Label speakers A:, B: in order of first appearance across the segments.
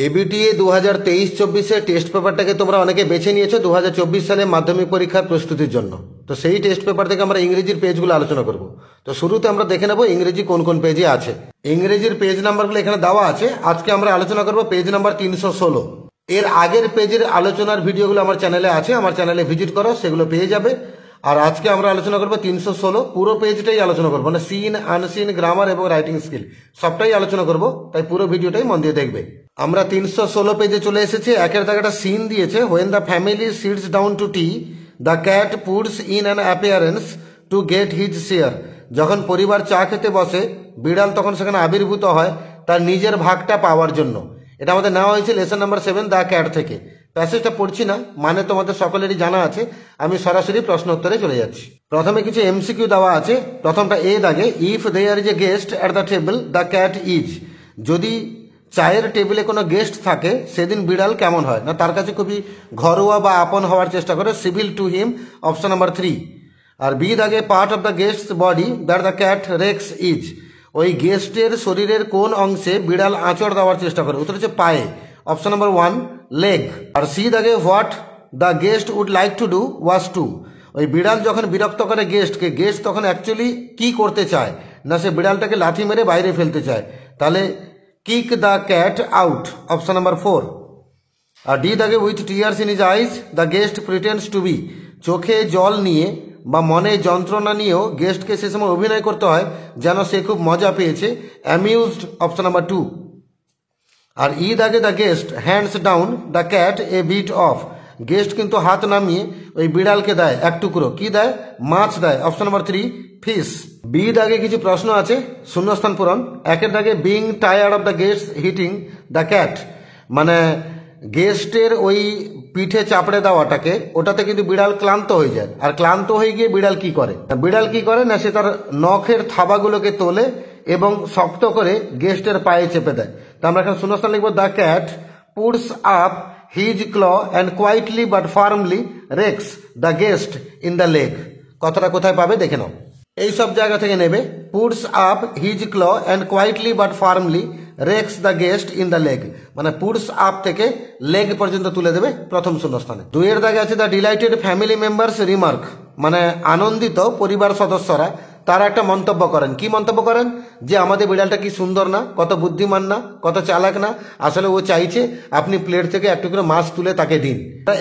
A: ABTA 2023-24 test পেপারটাকে তোমরা অনেকে বেছে নিয়েছো 2024 সালে মাধ্যমিক পরীক্ষার প্রস্তুতির জন্য। তো সেই টেস্ট পেপার থেকে আমরা ইংরেজির পেজগুলো আলোচনা করব। তো শুরুতে আমরা দেখে নেব ইংরেজি কোন কোন পেজে আছে। ইংরেজির পেজ নাম্বারগুলো এখানে দেওয়া আছে। আজকে আমরা আলোচনা করব পেজ নাম্বার 316। এর আগের পেজের আলোচনার ভিডিওগুলো আমার চ্যানেলে আছে, আমার চ্যানেলে ভিজিট করো, সেগুলো পেয়ে যাবে। আর আজকে আমরা আলোচনা করবো 316, পুরো পেজটাই আলোচনা করবো, মানে সিন, আনসিন, গ্রামার এবং রাইটিং স্কিল সবটাই আলোচনা করব। তাই পুরো ভিডিওটাই মন দিয়ে দেখবে। আমরা 316 পেজে চলে এসেছি। একের দাগে একটা সিন দিয়েছে, when the family sits down to tea the cat puts in an appearance to get his share. যখন পরিবার চা খেতে বসে, বিড়াল তখন সেখানে আবির্ভূত হয় তার নিজের ভাগটা পাওয়ার জন্য। এটা আমাদের নেওয়া হয়েছে লেসন নাম্বার 7 দ্য ক্যাট থেকে। প্যাসেজটা পড়ছি না, মানে তোমাদের সকলেরই জানা আছে। আমি সরাসরি প্রশ্ন উত্তরে চলে যাচ্ছি। প্রথমে কিছু এমসিকিউ দেওয়া আছে। প্রথমটা এ দাগে, if there is a guest at the table the cat is. যদি চায়ের টেবিলে কোনো গেস্ট থাকে সেদিন বিড়াল কেমন হয়? না, তার কাছে খুবই ঘরোয়া বা আপন হওয়ার চেষ্টা করে, civil to him, option number 3। আর বি দাগে, part of the guest's body that the cat wrecks is. ওই গেস্টের শরীরের কোন অংশে বিড়াল আঁচড় দেওয়ার চেষ্টা করে? উত্তর হচ্ছে পায়ে, অপশন নাম্বার 1, লেগ। আর সি দাগে, what the guest would like to do was to. ওই বিড়াল যখন বিরক্ত করে গেস্টকে, গেস্ট তখন অ্যাকচুয়ালি কি করতে চায়? না, সে বিড়ালটাকে লাথি মেরে বাইরে ফেলতে চায়। তাহলে kick the cat out, option number 4। আর ডি দাগে, with tears in his eyes the guest pretends to be. চোখে জল নিয়ে বা মনে যন্ত্রণা নিয়েও গেস্টকে সে সময় অভিনয় করতে হয় যেন সে খুব মজা পেয়েছে, অ্যামিউজড, অপশন নাম্বার 2। আর ই দাগে, the guest hands down the cat a bit off. Guest কিন্তু হাত নামিয়ে ওই বিড়ালকে দেয় এক টুকরো, কি দেয়? মাছ দেয়, অপশন নাম্বার 3, ফিশ। বি দাগে কিছু প্রশ্ন আছে, শূন্যস্থান পূরণ। একের দাগে, being tired of the guest hitting the cat. মানে গেস্টের ওই পিঠে চাপড়ে দেওয়াটাকে, ওটাতে কিন্তু বিড়াল ক্লান্ত হয়ে যায়। আর ক্লান্ত হয়ে গিয়ে বিড়াল কি করে? বিড়াল কি করে না, সে তার নখের থাবাগুলোকে তোলে এবং শক্ত করে গেস্টের পায়ে চেপে দেয়। তো আমরা এখানে শূন্যস্থান লিখবো, the cat puts up his claw and quietly but firmly wrecks the guest in the leg. কথাটা কোথায় পাবে দেখে নাও। এই সব জায়গা থেকে নেবে, puts up his claw and quietly but firmly wrecks the guest in the leg. মানে পুটস আপ থেকে লেগ পর্যন্ত তুলে দেবে প্রথম শূন্যস্থানে। 2 এর দাগে আছে, the delighted family members remark. মানে আনন্দিত পরিবার সদস্যরা তারা একটা মন্তব্য করেন। কি মন্তব্য করেন? যে আমাদের বিড়ালটা কি সুন্দর না, কত বুদ্ধিমান না, কত চালাক না। আসলে ও চাইছে আপনি প্লেট থেকে একটু করে মাছ তুলে তাকে দিন।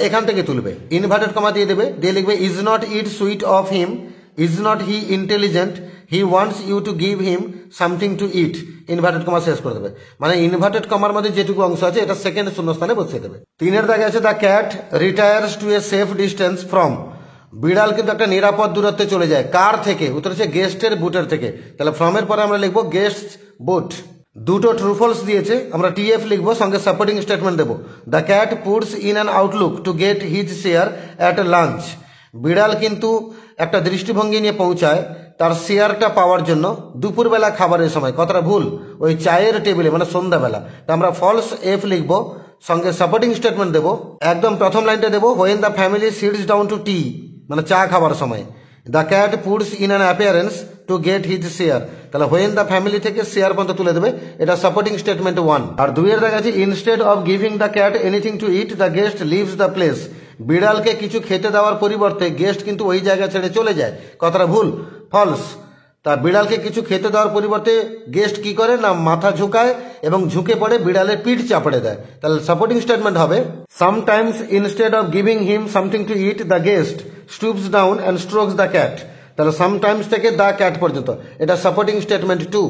A: এখান থেকে তুলবে, ইনভার্টেড কমা দিয়ে দেবে, দিয়ে লিখবে, is not it sweet of him, is not he intelligent, he wants you to give him something to eat. Inverted comma শেষ করে দেবে। মানে ইনভার্টেড কমার মধ্যে যেটুকু অংশ আছে এটা সেকেন্ড শূন্যস্থানে বসিয়ে দেবে। 3 এর দাগে আছে, the cat retires to a safe distance from. বিড়াল কিন্তু একটা নিরাপদ দূরত্বে চলে যায়। কার থেকে? উত্তর হচ্ছে গেস্টের বুটের থেকে। তাহলে ফ্রমের পরে আমরা লিখবো গেস্ট বুট। দুটো ট্রু ফলস দিয়েছে, আমরা টিএফ লিখবো, সঙ্গে সাপোর্টিং স্টেটমেন্ট দেবো। The cat puts in an Outlook two get his share at lunch. বিড়াল কিন্তু একটা দৃষ্টিভঙ্গি নিয়ে পৌঁছায় তার শেয়ারটা পাওয়ার জন্য দুপুরবেলা খাবারের সময়। কথাটা ভুল, ওই চায়ের টেবিলে, মানে সন্ধ্যাবেলা। তা আমরা ফলস এফ লিখবো, সঙ্গে সাপোর্টিং স্টেটমেন্ট দেবো। একদম প্রথম লাইনটা দেবো, when the family sits down to tea, মানে চা খাবার সময়, the cat puts in an appearance to get his share. তাহলে হোয়েন দ্য ফ্যামিলি থেকে শেয়ার পর্যন্ত তুলে দেবে, এটা সাপোর্টিং স্টেটমেন্ট 1। আর 2 এর দাগে আছে, instead of giving the cat anything to eat the guest leaves the place. বিড়ালকে কিছু খেতে দেওয়ার পরিবর্তে গেস্ট কিন্তু ওই জায়গা ছেড়ে চলে যায়। কথাটা ভুল, ফলস। তা বিড়ালকে কিছু খেতে দেওয়ার পরিবর্তে গেস্ট কি করে না, মাথা ঝুঁকায় এবং ঝুঁকে পড়ে বিড়ালের পিঠ চাপড়ে দেয়। তাহলে সাপোর্টিং স্টেটমেন্ট হবে, sometimes instead of giving him something to eat the guest stoops down and strokes the cat. তাহলে সামটাইমস থেকে দ্য ক্যাট পর্যন্ত, এটা সাপোর্টিং স্টেটমেন্ট 2।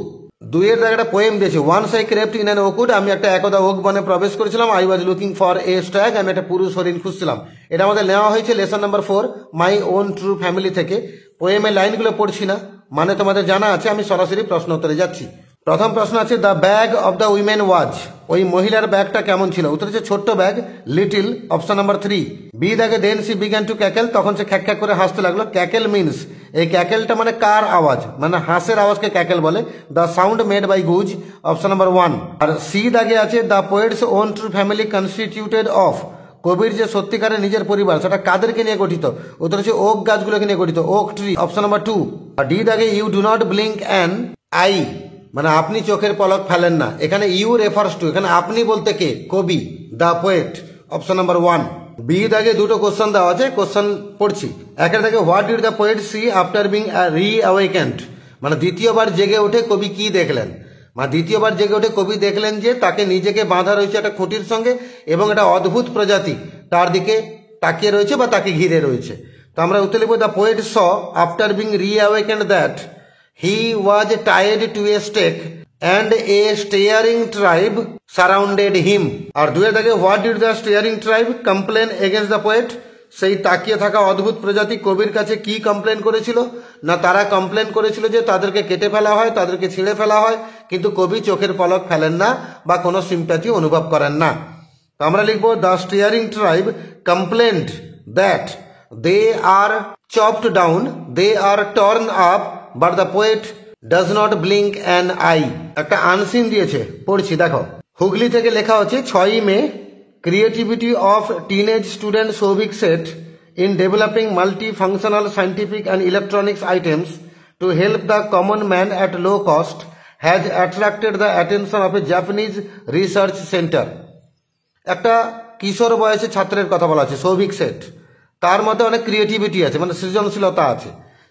A: 2 এর জায়গাটা পোয়েম দিয়েছে, once I crept in an oakwood. আমি একটা একদা ওক বনে প্রবেশ করেছিলাম, I was looking for a stag. আমি একটা পুরুষ হরিণ খুঁজছিলাম। এটা আমাদের নেওয়া হয়েছে lesson number 4 my own true family থেকে। পোয়েমের লাইনগুলো পড়ছি না, মানে তোমাদের জানা আছে। আমি সরাসরি প্রশ্ন উত্তরে যাচ্ছি। প্রথম প্রশ্ন আছে, the bag of the women was. ওই মহিলার ব্যাগটা কেমন ছিল? উত্তর হচ্ছে ছোট্ট bag, little, option number 3। B দাগে, then she began to cackle. তখন সে খ্যাক খ্যাক করে হাসতে লাগলো। ক্যাকেল মিনস, এই ক্যাকেলটা মানে কার আওয়াজ? মানে হাঁসের আওয়াজকে ক্যাকেল বলে। The sound made by goose, option number 1। আর সি দাগে আছে, the poet's own true family constituted of. কবির যে সত্যিকারের নিজের পরিবার সেটা কাদেরকে নিয়ে গঠিত? উত্তর হচ্ছে ওক গাছগুলোকে নিয়ে গঠিত, ওক ট্রি, অপশন নাম্বার 2। আর ডি দাগে, you do not blink an eye. মানে আপনি চোখের পলক ফেলেন না। এখানে ইউ রেফার্স টু, এখানে আপনি বলতে কে? কবি, the poet. Option number 1। B দাগে দুটো কোশ্চেন দেওয়া আছে, কোশ্চেন পড়ছি। একের দাগে what did the poet see after being reawakened, মানে দ্বিতীয়বার জেগে উঠে কবি কি দেখলেন? মানে দ্বিতীয়বার জেগে উঠে কবি দেখলেন যে তাকে নিজেকে বাঁধা রয়েছে একটা খুঁটির সঙ্গে এবং একটা অদ্ভুত প্রজাতি তার দিকে তাকিয়ে রয়েছে বা তাকে ঘিরে রয়েছে। তো আমরা উত্তর লিখব the poet saw after being reawakened that he was tied to a stake and a steering tribe surrounded him। আর দুয়ের দাগে what did the steering tribe complain against the poet, সেই তাকিয়ে থাকা অদ্ভুত প্রজাতি কবির কাছে কি কমপ্লেন করেছিল? না তারা কমপ্লেন করেছিল যে তাদেরকে কেটে ফেলা হয়, তাদেরকে ছিঁড়ে ফেলা হয়, কিন্তু কবি চোখের পলক ফেলেন না বা কোনো সিম্প্যাথি অনুভব করেন না। তো আমরা লিখবো the steering tribe complained that they are chopped down, they are torn up, but the poet does not blink an eye. একটা আনসিন দিয়েছে, পড়ছি দেখো। হুগলি থেকে লেখা হচ্ছে 6ই May, creativity of teenage student Souvik set in developing multi functional scientific and electronics items to help the common man at low cost has attracted the attention of a Japanese research centre. একটা কিশোর বয়সী ছাত্রের কথা বলা আছে, Souvik set. তার মধ্যে অনেক ক্রিয়েটিভিটি আছে, মানে সৃজনশীলতা আছে।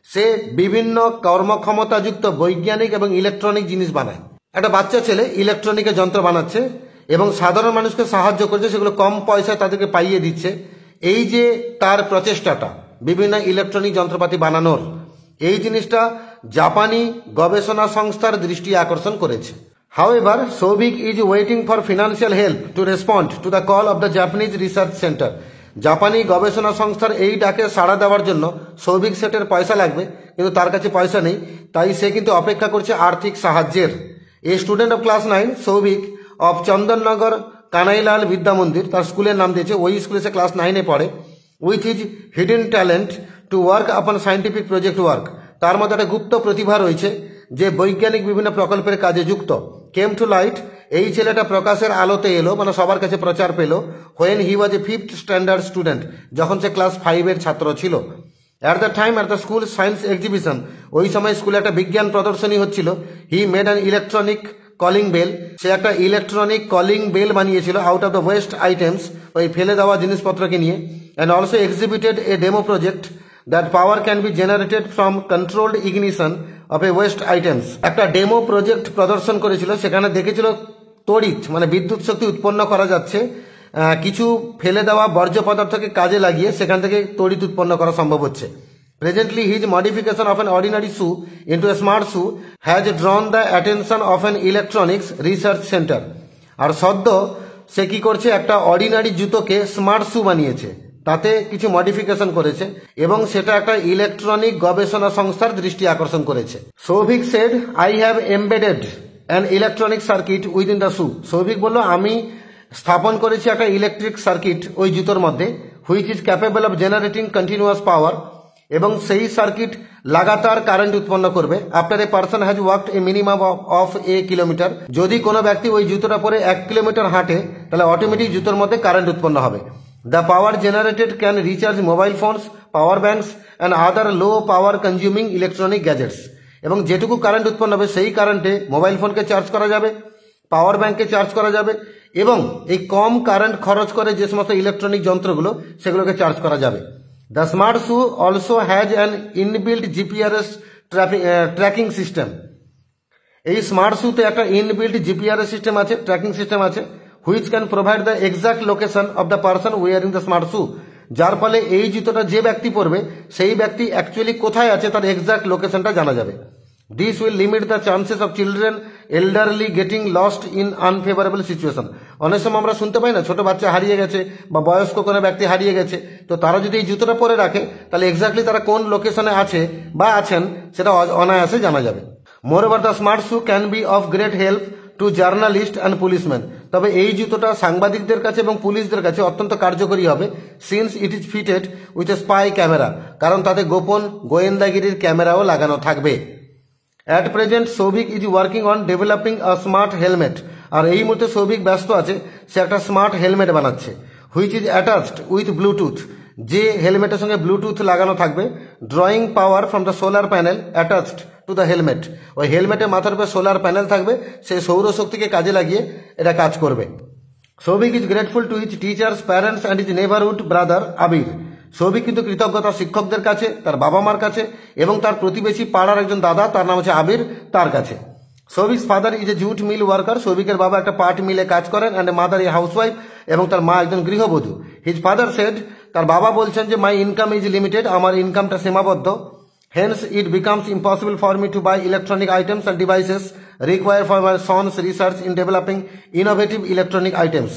A: সে বিভিন্ন কর্মক্ষমতাযুক্ত বৈজ্ঞানিক এবং ইলেকট্রনিক জিনিস বানায়। একটা বাচ্চা ছেলে ইলেকট্রনিকের যন্ত্র বানাচ্ছে এবং সাধারণ মানুষকে সাহায্য করছে, সেগুলো কম পয়সায় তাদেরকে পাইয়ে দিচ্ছে। এই যে তার প্রচেষ্টাটা বিভিন্ন ইলেকট্রনিক যন্ত্রপাতি বানানোর, এই জিনিসটা জাপানি গবেষণা সংস্থার দৃষ্টি আকর্ষণ করেছে। However, Souvik is waiting for financial help to respond to the call of the Japanese Research Center. জাপানি গবেষণা সংস্থার এই ডাকে সাড়া দেওয়ার জন্য সৌভিক সেটের পয়সা লাগবে, কিন্তু তার কাছে পয়সা নেই, তাই সে কিন্তু অপেক্ষা করছে আর্থিক সাহায্যের। এ student of class 9 Souvik of Chandannagar Kanailal বিদ্যা মন্দির, তার স্কুলের নাম দিয়েছে, ওই স্কুলে সে ক্লাস 9-এ পড়ে। With his hidden talent to work আপন সায়েন্টিফিক প্রজেক্ট ওয়ার্ক, তার মধ্যে একটা গুপ্ত প্রতিভা রয়েছে যে বৈজ্ঞানিক বিভিন্ন প্রকল্পের কাজে যুক্ত। কেম টু লাইট, এই ছেলেটা প্রকাশের আলোতে এলো, মানে সবার কাছে প্রচার পেল। When he was a 5th standard student, যখন সে ক্লাস 5-এর ছাত্র ছিল। At the time at the school science exhibition, ওই সময় স্কুলে একটা বিজ্ঞান প্রদর্শনী হচ্ছিল। He made an electronic calling bell, সে একটা ইলেকট্রনিক কলিং বেল বানিয়েছিল out of the waste items, ওই ফেলে দেওয়া জিনিসপত্রকে নিয়ে। And also exhibited a demo project that power can be generated from controlled ignition of A West items. একটা demo project প্রদর্শন করেছিল, সেখানে দেখেছিল তড়িৎ মানে বিদ্যুৎ শক্তি উৎপন্ন করা যাচ্ছে কিছু ফেলে দেওয়া বর্জ্য পদার্থকে কাজে লাগিয়ে, সেখান থেকে তড়িৎ উৎপন্ন করা সম্ভব হচ্ছে। Presently his modification of an ordinary shoe into a smart shoe has drawn the attention of an electronics research centre. আর সদ্য সে কি করছে, একটা অর্ডিনারি জুতোকে স্মার্ট শু বানিয়েছে, তাতে কিছু মডিফিকেশন করেছে এবং সেটা একটা ইলেকট্রনিক গবেষণা সংস্থার দৃষ্টি আকর্ষণ করেছে। Souvik said I have embedded an electronic circuit within the শু। সৌভিক বলল আমি স্থাপন করেছি একটা ইলেকট্রিক সার্কিট ওই জুতোর মধ্যে, which is capable of generating continuous power, এবং সেই সার্কিট লাগাতার কারেন্ট উৎপন্ন করবে। After a person has worked a minimum of a kilometre, যদি কোনো ব্যক্তি ওই জুতোটা পরে 1 কিলোমিটার হাঁটে তাহলে অটোমেটিক জুতোর মধ্যে কারেন্ট উৎপন্ন হবে। The power generated can recharge mobile phones, power banks and other low power consuming electronic gadgets. এবং যেটুকু কারেন্ট উৎপন্ন হবে সেই কারেন্টে মোবাইল ফোনকে চার্জ করা যাবে, পাওয়ার ব্যাংককে চার্জ করা যাবে, এবং এই কম কারেন্ট খরচ করে যে সমস্ত ইলেকট্রনিক যন্ত্রগুলো সেগুলোকে চার্জ করা যাবে। The smart shoe also has an inbuilt GPRS tracking system. এই স্মার্ট শুতে একটা ইনবিল্ট জিপিআরএস সিস্টেম আছে, ট্র্যাকিং সিস্টেম আছে, which can provide the exact location of the person wearing the smart shoe, যার ফলে এই জুতোটা যে ব্যক্তি পরবে সেই ব্যক্তি অ্যাকচুয়ালি কোথায় আছে তার এক্সাক্ট লোকেশনটা জানা যাবে। This will limit the chances of children elderly getting lost in unfavourable situation. অনেক সময় আমরা শুনতে পাই না, ছোট বাচ্চা হারিয়ে গেছে বা বয়স্ক কোনো ব্যক্তি হারিয়ে গেছে, তো তারা যদি এই জুতোটা পরে রাখে তাহলে এক্স্যাক্টলি তারা কোন লোকেশনে আছে বা আছেন সেটা অনায়াসে জানা যাবে। Moreover the smart shoe can be of great help two journalist and policeman. তবে এই জুতোটা সাংবাদিকদের কাছে এবং পুলিশদের কাছে অত্যন্ত কার্যকরী হবে, since it is fitted with a spy camera, কারণ তাতে গোপন গোয়েন্দাগিরির ক্যামেরাও লাগানো থাকবে। At present Souvik is working on developing a smart helmet. আর এই মুহূর্তে সৌভিক ব্যস্ত আছে, সে একটা স্মার্ট হেলমেট বানাচ্ছে, which is attached with Bluetooth, যে হেলমেটের সঙ্গে ব্লুটুথ লাগানো থাকবে, drawing power from the solar panel attached to the helmet. ওই হেলমেটের মাথার উপরে সোলার প্যানেল থাকবে, সেই সৌরশক্তিকে কাজে লাগিয়ে এটা কাজ করবে। Souvik is grateful to his teachers, parents and his neighbourhood brother Abir. Souvik কিন্তু কৃতজ্ঞতা শিক্ষকদের কাছে, তার বাবা মার কাছে এবং তার প্রতিবেশী পাড়ার একজন দাদা, তার নাম হচ্ছে আবির, তার কাছে। Souvik's father is a jute mill worker. সৌভিকের বাবা একটা পাট মিলে কাজ করেন, অ্যান্ড মাদার এ হাউসওয়াইফ, এবং তার মা একজন গৃহবধূ। হিজ ফাদার সেড, তার বাবা বলছেন যে মাই ইনকাম ইজ লিমিটেড, আমার ইনকামটা সীমাবদ্ধ। Hence it becomes impossible for me to buy electronic items and devices require for my son's research in developing innovative electronic items.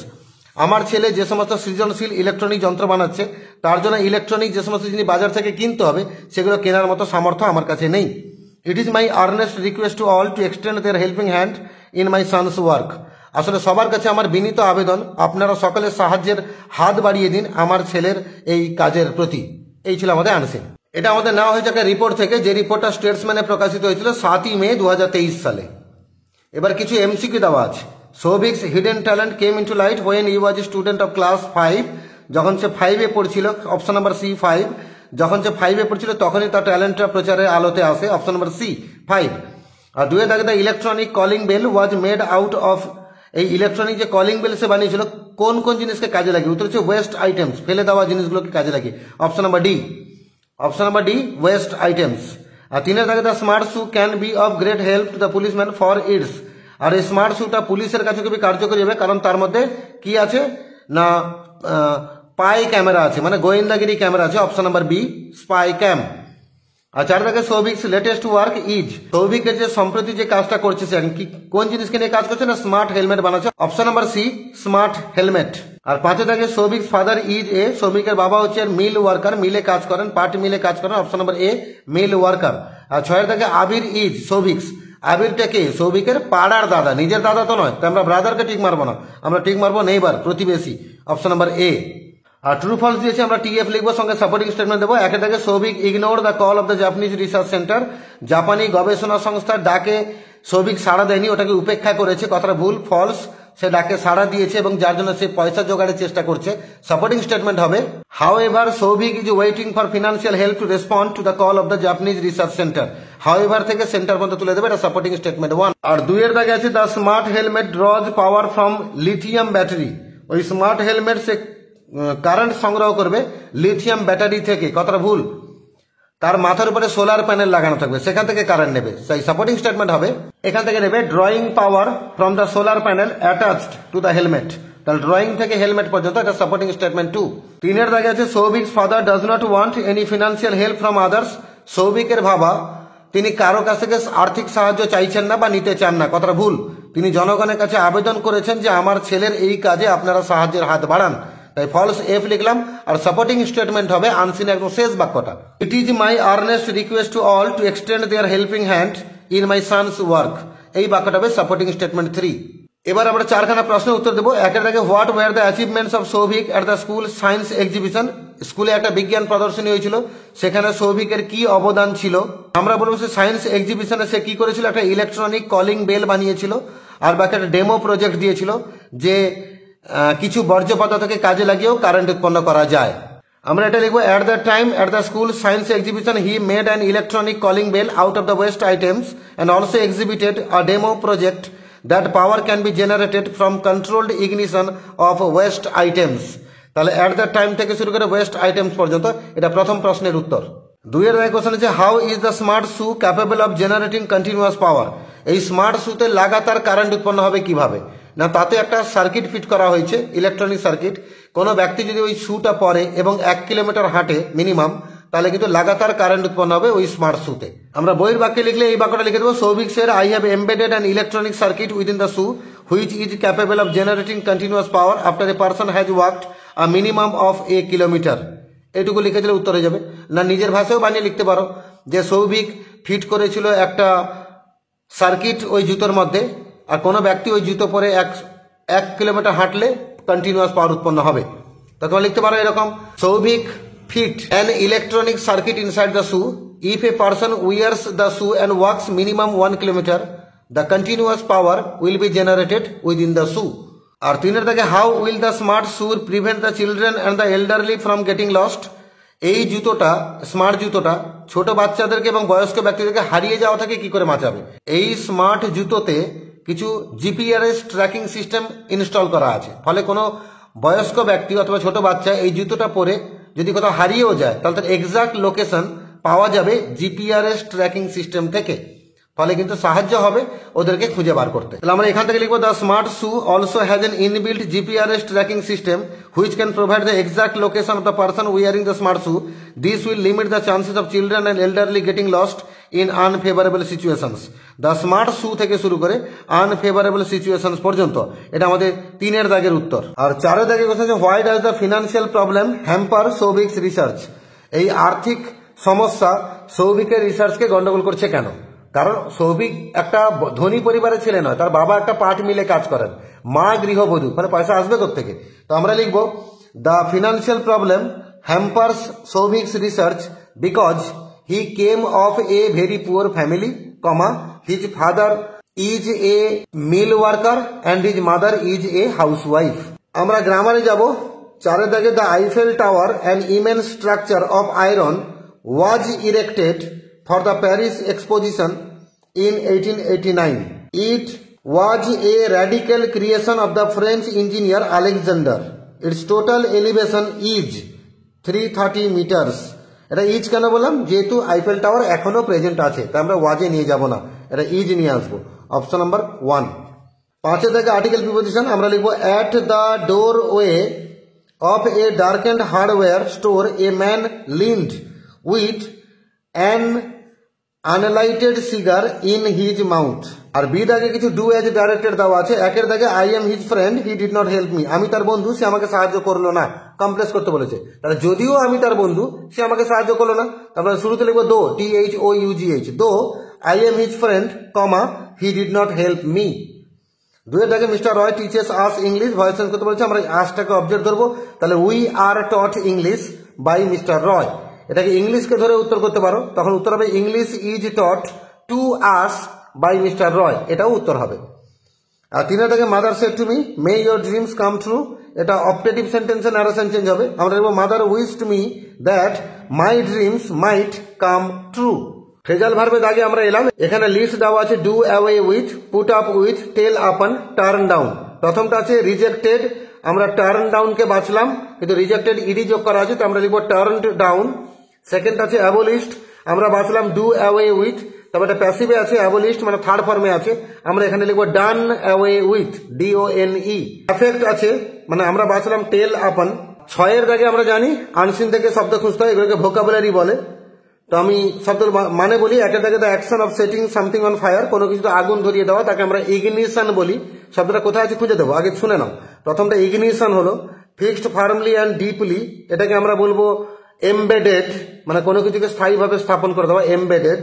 A: আমার ছেলে যে সমস্ত সৃজনশীল ইলেকট্রনিক যন্ত্র বানাচ্ছে, তার জন্য ইলেকট্রনিক যে সমস্ত জিনিস বাজার থেকে কিনতে হবে, সেগুলো কেনার মতো সামর্থ্য আমার কাছে নেই। It is my earnest request to all to extend their helping hand in my son's work. আসলে সবার কাছে আমার বিনীত আবেদন, আপনারা সকলের সাহায্যের হাত বাড়িয়ে দিন আমার ছেলের এই কাজের প্রতি। এই ছিল আমাদের আনসার। এটা আমাদের নেওয়া হয়েছে একটা রিপোর্ট থেকে, যে রিপোর্টটা স্টেটসম্যানে প্রকাশিত হয়েছিল 7ই মে 2023 সালে। এবার কিছু এমসিকিউ দেওয়া আছে। Souvik's hidden talent came into light when he was a student of class 5। যখন সে 5-এ পড়ছিল, অপশন নাম্বার সি 5। যখন সে 5-এ পড়ছিল তখনই তার ট্যালেন্টটা প্রচারের আলোতে আসে, অপশন নাম্বার সি 5। আর 2 দাগে the electronic calling bell was made out of. এই ইলেকট্রনিক যে কলিং বেল সে বানিয়েছিল কোন কোন জিনিসকে কাজে লাগিয়ে? উত্তর হচ্ছে ওয়েস্ট আইটেমস, ফেলে দেওয়া জিনিসগুলোকে কাজে লাগিয়ে, option number D. Option number D, waste items. আর 3 দাগে the smart shoe can be of great help to the policeman for its. আর এই স্মার্ট শুটা পুলিশের কাছে খুবই কার্যকরী হবে, কারণ তার মধ্যে কি আছে না স্পাই ক্যামেরা আছে, মানে গোয়েন্দাগিরি ক্যামেরা আছে, অপশন নাম্বার বি, স্পাই ক্যাম। আর 4 দাগে সৌভিকস লেটেস্ট ওয়ার্ক ইজ। সৌভিকের যে সম্প্রতি যে কাজটা করছে, সে কি কোন জিনিসকে নিয়ে কাজ করছে না স্মার্ট হেলমেট বানাচ্ছে, option number C, smart helmet. আর 5 দাগে সৌভিকস ফাদার ইজ এ। সৌভিকের বাবা হচ্ছে মিল ওয়ার্কার, মিলে কাজ করেন, পাট মিলে কাজ করেন, option number A, mill worker. আর 6 দাগে আবির ইজ সৌভিকস। আবিরটা কে? সৌভিকের পাড়ার দাদা, নিজের দাদা তো নয়, তো আমরা ব্রাদারকে ঠিক মারবো না, আমরা ঠিক মারবো নেইবার, প্রতিবেশী, অপশন নাম্বার এ। আর ট্রু ফলস দিয়েছে, আমরা টিএফ লিখবো, সঙ্গে সাপোর্টিং স্টেটমেন্ট দেবো। 1 দাগে Souvik ignore the call of the Japanese research centre. জাপানি গবেষণা সংস্থার ডাকে সৌভিক সাড়া দেয়নি, ওটাকে উপেক্ষা করেছে, কথাটা ভুল, ফলস। সে ডাকে সাড়া দিয়েছে এবং যার জন্য সে পয়সা জোগাড়ের চেষ্টা করছে। সাপোর্টিং স্টেটমেন্ট হবে how ever Souvik is waiting for financial help to respond to the call of the Japanese research centre. How ever থেকে সেন্টার পর্যন্ত তুলে দেবে, এটা সাপোর্টিং স্টেটমেন্ট 1। আর 2 দাগে আছে the smart helmet ড্রজ power from lithium battery. ওই smart helmet সে current সংগ্রহ করবে লিথিয়াম ব্যাটারি থেকে, কথাটা ভুল। তার মাথার উপরে সোলার প্যানেল লাগানো থাকবে, সেখান থেকে কারেন্ট নেবে, সেই সাপোর্টিং স্টেটমেন্ট হবে। এখান থেকে নেবে drawing power from the solar panel attached to the helmet. তাহলে ড্রয়িং থেকে হেলমেট পর্যন্ত, এটা সাপোর্টিং স্টেটমেন্ট 2। 3 দাগে আছে Souvik's father does not want any financial help from others. সৌভিকের বাবা তিনি কারো কাছ থেকে আর্থিক সাহায্য চাইছেন না বা নিতে চান না, কথাটা ভুল। তিনি জনগণের কাছে আবেদন করেছেন যে আমার ছেলের এই কাজে আপনারা সাহায্যের হাত বাড়ান, তাই ফলস এফ লিখলাম। আর সাপোর্টিং স্টেটমেন্ট হবে আনসিন, একদম শেষ বাক্যটা। It is my earnest request to all to extend their helping hand in my son's work. এই বাক্যটা হবে সাপোর্টিং স্টেটমেন্ট 3। এবার আমরা 4খানা প্রশ্নের উত্তর দেবো। 1 দাগে what were the achievements of Souvik at the school science exhibition. স্কুলে একটা বিজ্ঞান প্রদর্শনী হয়েছিল, সেখানে সৌভিকের কি অবদান ছিল? আমরা বলবো সে সায়েন্স এক্সিবিশনে সে কি করেছিল, একটা ইলেকট্রনিক কলিং বেল বানিয়েছিল, আর বাকি একটা ডেমো প্রজেক্ট দিয়েছিল যে কিছু বর্জ্য পদার্থকে কাজে লাগিয়েও কারেন্ট উৎপন্ন করা যায়। আমরা এটা লিখবো at the time at the school science exhibition he made an electronic calling bell out of the waste items and also এক্সিবিটেড a demo project that power can be generated from controlled ignition of West items. তাহলে at the time থেকে শুরু করে West items পর্যন্ত, এটা প্রথম প্রশ্নের উত্তর। 2 দাগে কোশ্চেন আছে how is the smart shoe capable of generating continuous power. এই স্মার্ট শুতে লাগাতার কারেন্ট উৎপন্ন হবে কিভাবে? না তাতে একটা সার্কিট ফিট করা হয়েছে, ইলেকট্রনিক সার্কিট। কোনো ব্যক্তি যদি ওই শুটা পরে এবং 1 কিলোমিটার হাঁটে মিনিমাম, তাহলে কিন্তু লাগাতার কারেন্ট উৎপন্ন হবে ওই স্মার্ট শুতে। আমরা বইয়ের বাক্যে লিখলে এই বাক্যটা লিখে দেবো Souvik sir I have embedded an electronic circuit within the shoe which is capable of generating continuous power after a person has walked a minimum of 1 kilometre. এটুকু লিখে দিলে উত্তর হয়ে যাবে। না নিজের ভাষাও বানিয়ে লিখতে পারো যে সৌভিক ফিট করেছিল একটা সার্কিট ওই জুতোর মধ্যে, আর কোনো ব্যক্তি ওই জুতো পরে 1 কিলোমিটার হাঁটলে কন্টিনিউয়াস পাওয়ার উৎপন্ন হবে। তখন লিখতে পারো এরকম Souvik fit an electronic circuit inside the shoe if a person wears the shoe and walks minimum 1 kilometre the continuous power will be generated within the shoe. আর 3 দাগে how will the smart shoe prevent the children and the elderly from getting lost. এই জুতোটা, smart জুতোটা ছোট বাচ্চাদেরকে এবং বয়স্ক ব্যক্তিদেরকে হারিয়ে যাওয়া থেকে কি করে বাঁচাবে। এই স্মার্ট জুতোতে কিছু জিপিআরএস ট্র্যাকিং সিস্টেম ইনস্টল করা আছে, ফলে কোনো বয়স্ক ব্যক্তি অথবা ছোট বাচ্চা এই জুতোটা পরে যদি কোথাও হারিয়েও যায় তাহলে তার এক্সাক্ট লোকেশন পাওয়া যাবে জিপিআরএস ট্র্যাকিং সিস্টেম থেকে, ফলে কিন্তু সাহায্য হবে ওদেরকে খুঁজে বার করতে। তাহলে আমরা এখান থেকে লিখবো, the smart shoe also has an inbuilt GPRS tracking system which can provide the exact location of the person wearing the smart shoe. This will limit the chances of children and elderly getting lost in unfavourable situations. The smart shoe থেকে শুরু করে unfavourable situations পর্যন্ত, এটা আমাদের 3 দাগের উত্তর। আর 4 দাগের কথা হচ্ছে, why does the financial problem hamper Souvik's research. এই আর্থিক সমস্যা সৌভিকের রিসার্চকে গন্ডগোল করছে কেন? কারণ সৌভিক একটা ধনী পরিবারের ছেলে নয়, তার বাবা একটা পাট মিলে কাজ করেন, মা গৃহবধূ, মানে পয়সা আসবে কোত্থেকে। তো আমরা লিখবো, the financial problem hampers Souvik's research because he came of a very poor family, comma his father is a mill worker and his mother is a housewife. আমরা গ্রামারে যাব। 4 দাগে, the Eiffel tower an immense structure of iron was erected for the Paris Exposition in 1889. It was a radical creation of the French engineer Alexander. Its total elevation is 330 meters. এটা is কেন বললাম? যেহেতু Eiffel tower এখনো present আছে, তাই আমরা ওয়াজে নিয়ে যাব না, এটা ইজ নিয়ে আসবো। Option number 1। 5 থেকে আর্টিকেল প্রিপোজিশন আমরা লিখবো, at the doorway of a darkened hardware store a man leaned with an unlighted cigar in his mouth. আর বি দাগে কিছু ডু অ্যাজ ডাইরেক্টেড দেওয়া আছে। 1 দাগে, I am his friend he did not help me. আমি তার বন্ধু, সে আমাকে সাহায্য করলো না, কমপ্লেক্স করতে বলেছে। তাহলে যদিও আমি তার বন্ধু, সে আমাকে সাহায্য করলো না। তারপরে শুরুতে লিখবো though, THOUGH, though I am his friend, comma he did not help me. 2 দাগে, mister Roy teaches us English, voice change করতে বলেছে, আমরা আসটাকে অবজেক্ট ধরবো। তাহলে we are taught English by mister Roy. এটাকে ইংলিশকে ধরে উত্তর করতে পারো, তখন উত্তর হবে English is taught to us by mister Roy, এটাও উত্তর হবে। আর 3 দাগে, mother said to me may your dreams come true, এটা অপটেটিভ সেন্টেন্সে ন্যারেশন চেঞ্জ হবে। আমরা লিখবো, mother wished me that my dreams might come true. Phrasal ভার্বের দাগে আমরা এলাম। এখানে লিস্ট দেওয়া আছে, do away with, put up with, tell upon, turn down. প্রথমটা আছে রিজেক্টেড, আমরা টার্ন ডাউনকে বাঁচলাম, কিন্তু রিজেক্টেড ইডি যোগ করা আছে, তো আমরা লিখবো টার্নড ডাউন। সেকেন্ড আছে অ্যাবলিস্ট, আমরা বাঁচলাম ডু অ্যাওয়ে উইথ, তবে এটা প্যাসিভে আছে, অ্যাবলিস্ট মানে থার্ড ফর্মে আছে, আমরা এখানে লিখবো ডান অ্যাওয়ে উইথ, DONE। এফেক্ট আছে, মানে আমরা বাঁচলাম টেল আপন। 6 দাগে আমরা জানি আনসিন থেকে শব্দ খুঁজতে হয়, এগুলোকে ভোকাবুলারি বলে। তো আমি শব্দের মানে বলি। 1 দাগে, the action of setting something on fire, কোনো কিছু আগুন ধরিয়ে দেওয়া, তাকে আমরা ইগনিশন বলি। শব্দটা কোথায় আছে খুঁজে দেবো, আগে শুনে নাও। প্রথমটা ইগনিশন হলো, ফিক্সড ফার্মলি অ্যান্ড ডিপলি, এটাকে আমরা বলবো এমবেডেড, মানে কোনো কিছুকে স্থায়ীভাবে স্থাপন করে দেওয়া, এমবেডেড।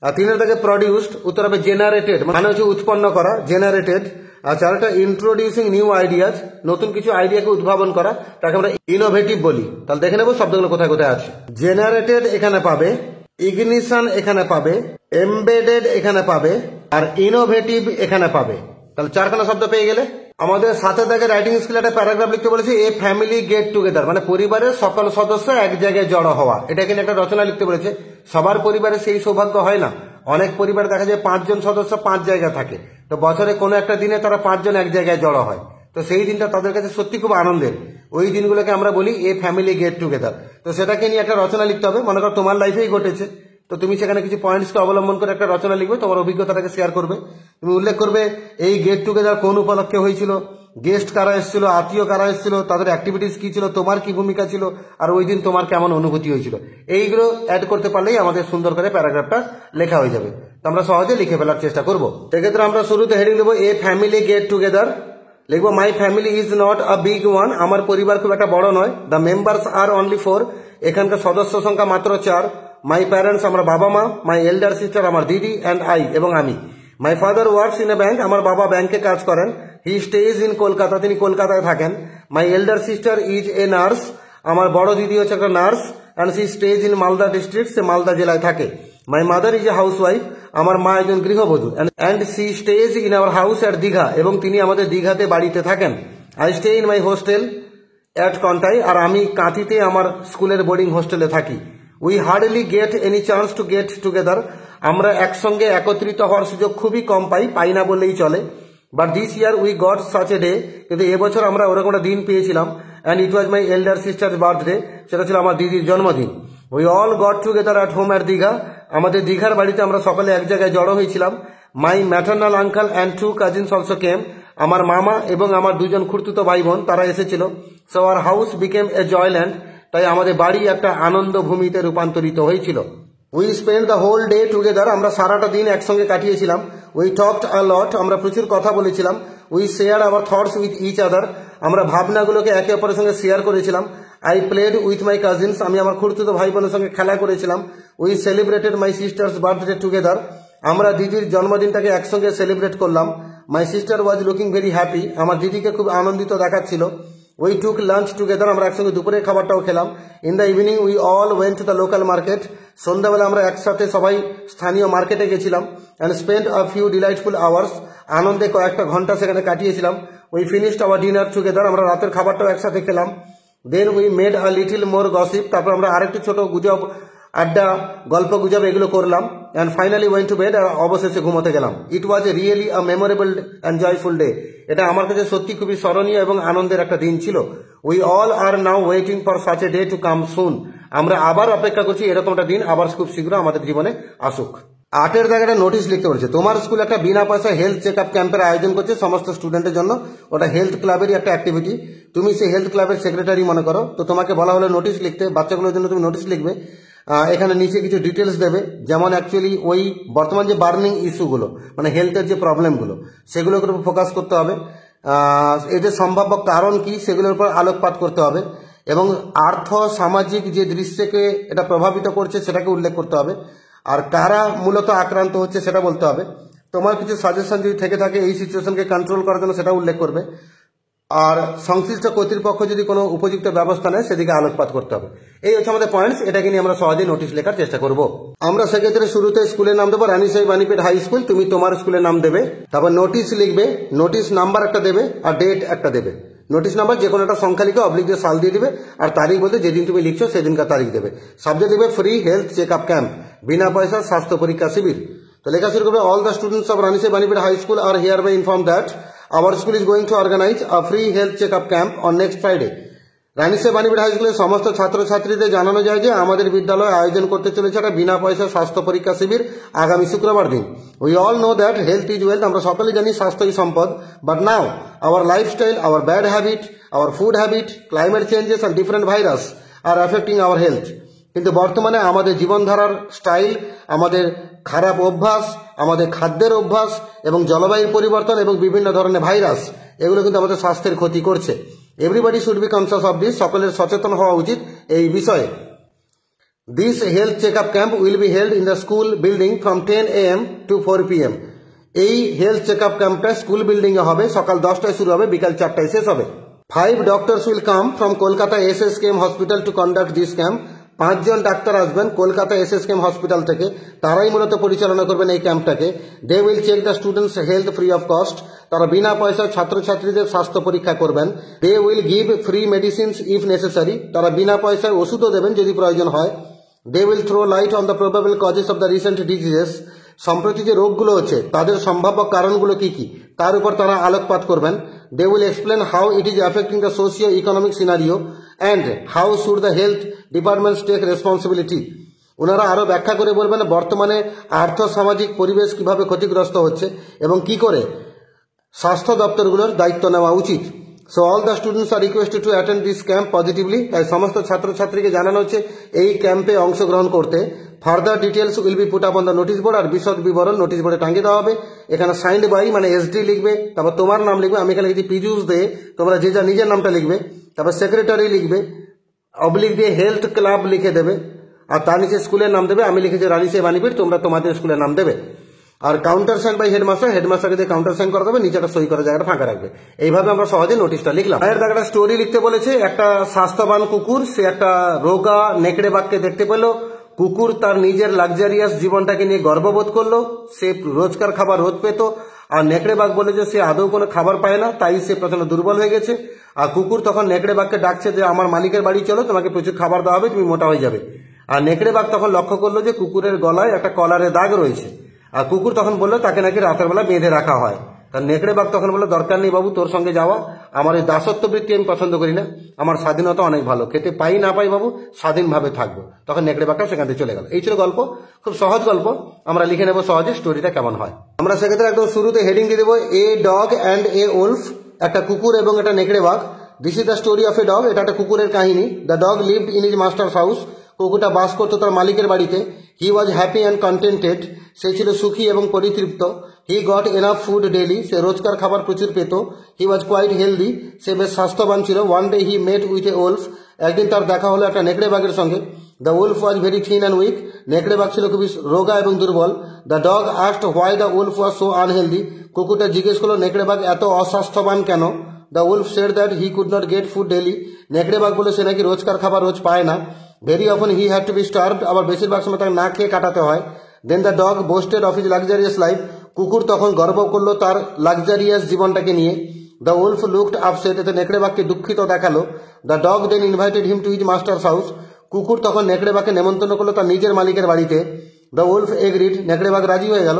A: আর 3 দাগে প্রডিউসড, উত্তর হবে জেনারেটেড, মানে হচ্ছে উৎপন্ন করা, জেনারেটেড। আর 4টা ইন্ট্রোডিউসিং নিউ আইডিয়াজ, নতুন কিছু আইডিয়াকে উদ্ভাবন করা, তাকে আমরা ইনোভেটিভ বলি। তাহলে দেখে নেবো শব্দগুলো কোথায় কোথায় আছে। জেনারেটেড এখানে পাবে, ইগনিশন এখানে পাবে, এমবেডেড এখানে পাবে, আর ইনোভেটিভ এখানে পাবে। তাহলে 4খানা শব্দ পেয়ে গেলে। আমাদের 7 দাগে রাইটিং স্কিল একটা প্যারাগ্রাফ লিখতে বলেছে, এ ফ্যামিলি গেট টুগেদার, মানে পরিবারের সকল সদস্য এক জায়গায় জড়ো হওয়া, এটা কিন্তু একটা রচনা লিখতে বলেছে। সবার পরিবারে সেই সৌভাগ্য হয় না, অনেক পরিবারে দেখা যায় 5 জন সদস্য 5 জায়গায় থাকে, তো বছরে কোনো একটা দিনে তারা 5 জন এক জায়গায় জড়ো হয়, তো সেই দিনটা তাদের কাছে সত্যি খুব আনন্দের। ওই দিনগুলোকে আমরা বলি এ ফ্যামিলি গেট টুগেদার। তো সেটাকে নিয়ে একটা রচনা লিখতে হবে, মনে করো তোমার লাইফেই ঘটেছে, তো তুমি সেখানে কিছু পয়েন্টসকে অবলম্বন করে একটা রচনা লিখবে, তোমার অভিজ্ঞতাটাকে শেয়ার করবে। তুমি উল্লেখ করবে এই গেট টুগেদার কোন উপলক্ষে হয়েছিল, গেস্ট কারা এসেছিল, আত্মীয় কারা এসেছিল, তাদের অ্যাক্টিভিটিস কি ছিল, তোমার কি ভূমিকা ছিল, আর ওই দিন তোমার কেমন অনুভূতি হয়েছিল। এইগুলো অ্যাড করতে পারলেই আমাদের সুন্দর করে প্যারাগ্রাফটা লেখা হয়ে যাবে। তো আমরা সহজে লিখে ফেলার চেষ্টা করবো। সেক্ষেত্রে আমরা শুরুতে হেডিং দেবো এ ফ্যামিলি গেট টুগেদার, লিখবো my family is not a big one, আমার পরিবার খুব একটা বড় নয়। দ্য মেম্বার্স আর অনলি 4, এখানকার সদস্য সংখ্যা মাত্র 4। মাই প্যারেন্টস, আমার বাবা মা। মাই এল্ডার সিস্টার, আমার দিদি, অ্যান্ড আই, এবং আমি। My father works in a bank, আমার বাবা ব্যাংকে কাজ করেন। হি স্টেজ ইন কলকাতা, তিনি কলকাতায় থাকেন। My elder sister is a nurse, আমার বড় দিদি হচ্ছে একটা nurse, and she stays in Malda district, সে মালদা জেলায় থাকে। My mother is a housewife, আমার মা একজন গৃহবধূ, and she stays in our house at Digha, এবং তিনি আমাদের দীঘাতে বাড়িতে থাকেন। I stay in my hostel at Contai, আর আমি কাঁথিতে আমার স্কুলের বোর্ডিং হোস্টেলে থাকি। We hardly get any chance to get together, আমরা একসঙ্গে একত্রিত হওয়ার সুযোগ খুবই কম পাই না বললেই চলে। But this year we got such a day, কিন্তু এবছর আমরা ওরকম একটা দিন পেয়েছিলাম। And it was my elder sister birthday, সেটা ছিল আমার দিদির জন্মদিন। We all got together at home at Digha, আমাদের দীঘার বাড়িতে আমরা সকলে এক জায়গায় জড়ো হয়েছিলাম। My maternal uncle and 2 cousins also came, আমার মামা এবং আমার 2জন খুড়তুতো ভাই বোন তারা এসেছিল। So our house became a joyland, তাই আমাদের বাড়ি একটা আনন্দ ভূমিতে রূপান্তরিত হয়েছিল। We spend the whole day together, আমরা সারাটা দিন একসঙ্গে কাটিয়েছিলাম। উই টকড আ লট, আমরা প্রচুর কথা বলেছিলাম। We share our thoughts with each other, আমরা ভাবনাগুলোকে একে অপরের সঙ্গে শেয়ার করেছিলাম। I played with my cousins, আমি আমার খুড়তুতো ভাই বোনের সঙ্গে খেলা করেছিলাম। We celebrated my sister's birthday together, আমরা দিদির জন্মদিনটাকে একসঙ্গে সেলিব্রেট করলাম। My sister was looking very happy, আমার দিদিকে খুব আনন্দিত দেখাচ্ছিল। উই টুক লাঞ্চ টুগেদার, আমরা একসঙ্গে দুপুরের খাবারটাও খেলাম। In the evening we all went to the local market, সন্ধ্যাবেলা আমরা একসাথে সবাই স্থানীয় মার্কেটে গেছিলাম। And spend a few delightful hours, আনন্দে কয়েকটা ঘন্টা সেখানে কাটিয়েছিলাম। We finished our dinner together, আমরা রাতের খাবারটাও একসাথে খেলাম। Then we made a little more gossip, তারপর আমরা আরেকটু ছোট গুজব, আড্ডা, গল্প গুজব এগুলো করলাম। And finally went to bed, অবশেষে ঘুমোতে গেলাম। It was a really a memorable and joyful day, এটা আমার কাছে সত্যি খুবই স্মরণীয় এবং আনন্দের একটা দিন ছিল। We all are now waiting for such a day to come soon, আমরা আবার অপেক্ষা করছি এরকম একটা দিন আবার খুব শীঘ্র আমাদের জীবনে আসুক। 8-এর জায়গাটা নোটিশ লিখতে বলেছে, তোমার স্কুল একটা বিনা পয়সা হেলথ চেক আপ ক্যাম্পের আয়োজন করছে সমস্ত স্টুডেন্টের জন্য। ওটা হেলথ ক্লাবেরই একটা অ্যাক্টিভিটি, তুমি সেই হেলথ ক্লাবের সেক্রেটারি মনে করো। তো তোমাকে বলা হলো নোটিশ লিখতে, বাচ্চাগুলোর জন্য তুমি নোটিশ লিখবে। এখানে নিচে কিছু ডিটেলস দেবে, যেমন অ্যাকচুয়ালি ওই বর্তমান যে বার্নিং ইস্যুগুলো, মানে হেলথের যে প্রবলেমগুলো, সেগুলোর উপর ফোকাস করতে হবে। এদের সম্ভাব্য কারণ কি সেগুলোর উপর আলোকপাত করতে হবে, এবং আর্থ সামাজিক যে দৃশ্যকে এটা প্রভাবিত করছে সেটাকে উল্লেখ করতে হবে। আর কারা মূলত আক্রান্ত হচ্ছে সেটা বলতে হবে। তোমার কিছু সাজেশন যদি থেকে থাকে এই সিচুয়েশনকে কন্ট্রোল করার জন্য সেটা উল্লেখ করবে। আর সংশ্লিষ্ট কর্তৃপক্ষ যদি কোনো উপযুক্ত ব্যবস্থা নেয় সেদিকে আলোকপাত করতে হবে। এই হচ্ছে আমাদের পয়েন্টস, এটাকে নিয়ে আমরা সহজেই নোটিশ লেখার চেষ্টা করব। আমরা সেক্ষেত্রে শুরুতে স্কুলের নাম দেবো রানী সাহেব বাণীপীঠ হাই স্কুল, তুমি তোমার স্কুলের নাম দেবে। তারপর নোটিশ লিখবে, নোটিশ নাম্বার একটা দেবে আর ডেট একটা দেবে। নোটিশ নাম্বার যে কোনো একটা সংখ্যা লিখে অবলিক দিয়ে সাল দিয়ে দিবে, আর তারিখ বলতে যেদিন তুমি লিখছো সেদিনকার তারিখ দেবে। সাবজেক্ট দেবে free health check up camp, বিনা পয়সার স্বাস্থ্য পরীক্ষা শিবির। তো লেখা শুরু করবে, all the students of Rani Saheb Banipith high school are hereby inform that our school is going to organize a free health check-up camp on next Friday. Rani Saheb Banipith high স্কুলের সমস্ত ছাত্রছাত্রীদের জানানো যায় যে আমাদের বিদ্যালয় আয়োজন করতে চলেছে একটা বিনা পয়সা স্বাস্থ্য পরীক্ষা শিবির আগামী শুক্রবার দিন। We all know that health is wealth, আমরা সকলে জানি স্বাস্থ্যই সম্পদ। But now our lifestyle, our bad habit, our food habit, climate changes and different virus are affecting our health. কিন্তু বর্তমানে আমাদের জীবনধারার স্টাইল, আমাদের খারাপ অভ্যাস, আমাদের খাদ্যের অভ্যাস এবং জলবায়ুর পরিবর্তন এবং বিভিন্ন ধরনের ভাইরাস, এগুলো কিন্তু আমাদের স্বাস্থ্যের ক্ষতি করছে। Everybody should be conscious of this, সকলের সচেতন হওয়া উচিত এই বিষয়ে। This health check up camp will be held in the school building from 10 AM to 4 PM। এই হেলথ চেক আপ ক্যাম্পটা স্কুল বিল্ডিংয়ে হবে, সকাল 10টায় শুরু হবে, বিকাল 4টায় শেষ হবে। 5 doctors will come from Kolkata SSKM Hospital to conduct this camp। 5 জন ডাক্তার আসবেন কলকাতা SSKM হসপিটাল থেকে, তারাই মূলত পরিচালনা করবেন এই ক্যাম্পটাকে। They will check the students health free of cost, তারা বিনা পয়সায় ছাত্রছাত্রীদের স্বাস্থ্য পরীক্ষা করবেন। They will give free medicines if necessary, তারা বিনা পয়সায় ওষুধও দেবেন যদি প্রয়োজন হয়। They will throw light on the probable causes of the recent diseases, সম্প্রতি যে রোগগুলো হচ্ছে তাদের সম্ভাব্য কারণগুলো কি কি তার উপর তারা আলোকপাত করবেন। They will explain how it is affecting the socio economic scenario and how should the health departments take responsibility. ওনারা আরও ব্যাখ্যা করে বলবেন বর্তমানে আর্থ সামাজিক পরিবেশ কিভাবে ক্ষতিগ্রস্ত হচ্ছে এবং কি করে স্বাস্থ্য দপ্তরগুলোর দায়িত্ব নেওয়া উচিত। So all the students are requested to attend this camp positively, তাই সমস্ত ছাত্রছাত্রীকে জানানো হচ্ছে এই ক্যাম্পে অংশগ্রহণ করতে। Further details will be put up on the notice board, আর বিশদ বিবরণ নোটিশ বোর্ডে টাঙিয়ে দেওয়া হবে। এখানে সাইন্ড বাই মানে SD লিখবে, তারপর তোমার নাম লিখবে, আমি এখানে লিখছি পিজুস দে, তোমরা যে যা নিজের নামটা লিখবে, তারপর সেক্রেটারি লিখবে, অবলিক দিয়ে হেলথ ক্লাব লিখে দেবে, আর তার নিচে স্কুলের নাম দেবে। আমি লিখেছি রানী সাহেব বাণীপীঠ, তোমরা তোমাদের স্কুলের নাম দেবে। আর কাউন্টার সাইন বাই হেডমাস্টার, হেডমাস্টারকে দিয়ে কাউন্টার সাইন করা দেবে, নিচে একটা সই করা জায়গাটা ফাঁকা রাখবে। এইভাবে আমরা সহজে নোটিশটা লিখলাম। এর জায়গাটা স্টোরি লিখতে বলেছে, একটা স্বাস্থ্যবান কুকুর, সে একটা রোগা নেকড়ে বাঘকে দেখতে পেলো। কুকুর তার নিজের লাক্সারিয়াস জীবনটাকে নিয়ে গর্ববোধ করলো, সে রোজকার খাবার রোজ পেত, আর নেকড়ে বাঘ বলে যে সে আদৌ কোনো খাবার পায় না, তাই সে প্রচন্ড দুর্বল হয়ে গেছে। আর কুকুর তখন নেকড়ে বাঘকে ডাকছে যে আমার মালিকের বাড়ি চলো, তোমাকে প্রচুর খাবার দেওয়া হবে, তুমি মোটা হয়ে যাবে। আর নেকড়ে বাঘ তখন লক্ষ্য করলো যে কুকুরের গলায় একটা কলারের দাগ রয়েছে। আর কুকুর তখন বললো তাকে নাকি রাতের বেলা বেঁধে রাখা হয়। কারণ নেকড়ে বাঘ তখন বললো দরকার নেই বাবু তোর সঙ্গে যাওয়া, আমার এই দাসত্ব বৃত্তি আমি পছন্দ করি না, আমার স্বাধীনতা অনেক ভালো, খেতে পাই না পাই বাবু স্বাধীনভাবে থাকবো। তখন নেকড়ে বাঘটা সেখান থেকে চলে গেল। এই ছিল গল্প, খুব সহজ গল্প, আমরা লিখে নেবো সহজে স্টোরিটা কেমন হয়। আমরা সেক্ষেত্রে একদম শুরুতে হেডিং দিয়ে দেবো a dog and a wolf, একটা কুকুর এবং একটা নেকড়ে বাঘ। This is the story of a dog, এটা একটা কুকুরের কাহিনী। The dog lived in his master's house, কুকুরটা বাস করতো তার মালিকের বাড়িতে। He was happy and contented, সে ছিল সুখী এবং পরিতৃপ্ত। He got enough food daily, সে রোজকার খাবার প্রচুর পেত। হি ওয়াজ কোয়াইট হেলদি, সে বেশ স্বাস্থ্যবান ছিল। One day he met with a wolf, একদিন তার দেখা হলো একটা নেকড়ে বাঘের সঙ্গে। The wolf was very thin and weak, নেকড়ে বাঘ ছিল খুবই রোগা এবং দুর্বল। The dog asked why the wolf was so unhealthy, কুকুরটা জিজ্ঞেস করলো নেকড়ে বাঘ এত অস্বাস্থ্যবান কেন। The wolf said that he could not get food daily, নেকড়ে বাঘ বলে সে নাকি রোজকার খাবার রোজ পায় না। Very often he had to be starved, আবার বেশিরভাগ সময় তাকে না খেয়ে কাটাতে হয়। Then the dog boasted of his luxurious life, কুকুর তখন গর্ব করলো তার লাক্সারিয়াস জীবনটাকে নিয়ে। দ্য উলফ লুকড আপসেট, এতে নেকড়ে বাঘকে দুঃখিত দেখালো। The dog then invited him to his master's house, কুকুর তখন নেকড়ে বাঘকে নেমন্তন্ন করলো তার নিজের মালিকের বাড়িতে। দ্য উলফ এগ্রিড, নেকড়ে বাঘ রাজি হয়ে গেল।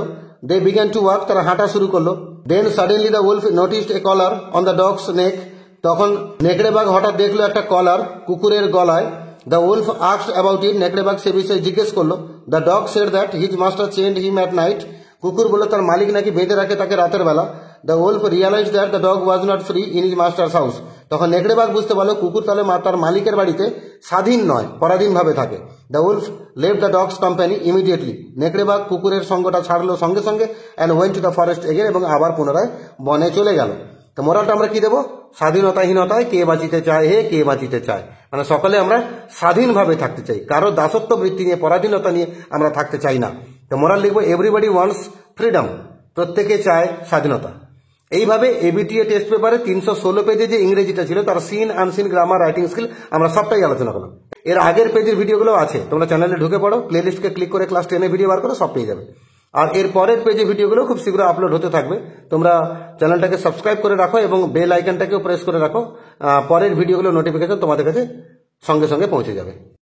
A: দে বিগ্যান টু ওয়াক, তারা হাঁটা শুরু করলো। Then suddenly the wolf noticed a collar on the dog's neck, তখন নেকড়ে বাঘ হঠাৎ দেখলো একটা কলার কুকুরের গলায়। The wolf asked about it, নেকড়ে বাঘ সে বিষয়ে জিজ্ঞেস করলো। The dog said that his master chained him at night, কুকুর বললো তার মালিক নাকি বেঁধে রাখে তাকে রাতের বেলা। The wolf realise that the dog was not free in his master's house, তখন নেকড়ে বাঘ বুঝতে পারলো কুকুর তাহলে তার মালিকের বাড়িতে স্বাধীন নয়, পরাধীনভাবে থাকে। The Wolf left the dogs company immediately, নেকড়ে বাঘ কুকুরের সঙ্গটা ছাড়লো সঙ্গে সঙ্গে। And went to the forest again, এবং আবার পুনরায় বনে চলে গেল। তো মোরালটা আমরা কি দেবো? স্বাধীনতাহীনতায় কে বাঁচিতে চায় হে, কে বাঁচিতে চায়, মানে সকলে আমরা স্বাধীনভাবে থাকতে চাই, কারো দাসত্ব বৃত্তি নিয়ে পরাধীনতা নিয়ে আমরা থাকতে চাই না। তো মোরাল লিখবো এভরিবডি ওয়ান্টস ফ্রিডম, প্রত্যেকে চায় স্বাধীনতা। এইভাবে এবিটিএ টেস্ট পেপারে 316 পেজে যে ইংরেজিটা ছিল তার seen unseen grammar writing skill আমরা সবটাই আলোচনা করলাম। এর আগের পেজের ভিডিওগুলো আছে, তোমরা চ্যানেলে ঢুকে পড়ো, প্লেলিস্টকে ক্লিক করে ক্লাস 10 ভিডিও বার করো, সব পেয়ে যাবে। আর এর পরের পেজে ভিডিওগুলো খুব শীঘ্র আপলোড হতে থাকবে। তোমরা চ্যানেলটাকে সাবস্ক্রাইব করে রাখো এবং বেল আইকনটাকেও প্রেস করে রাখো, পরের ভিডিওগুলো নোটিফিকেশন তোমাদের কাছে সঙ্গে সঙ্গে পৌঁছে যাবে।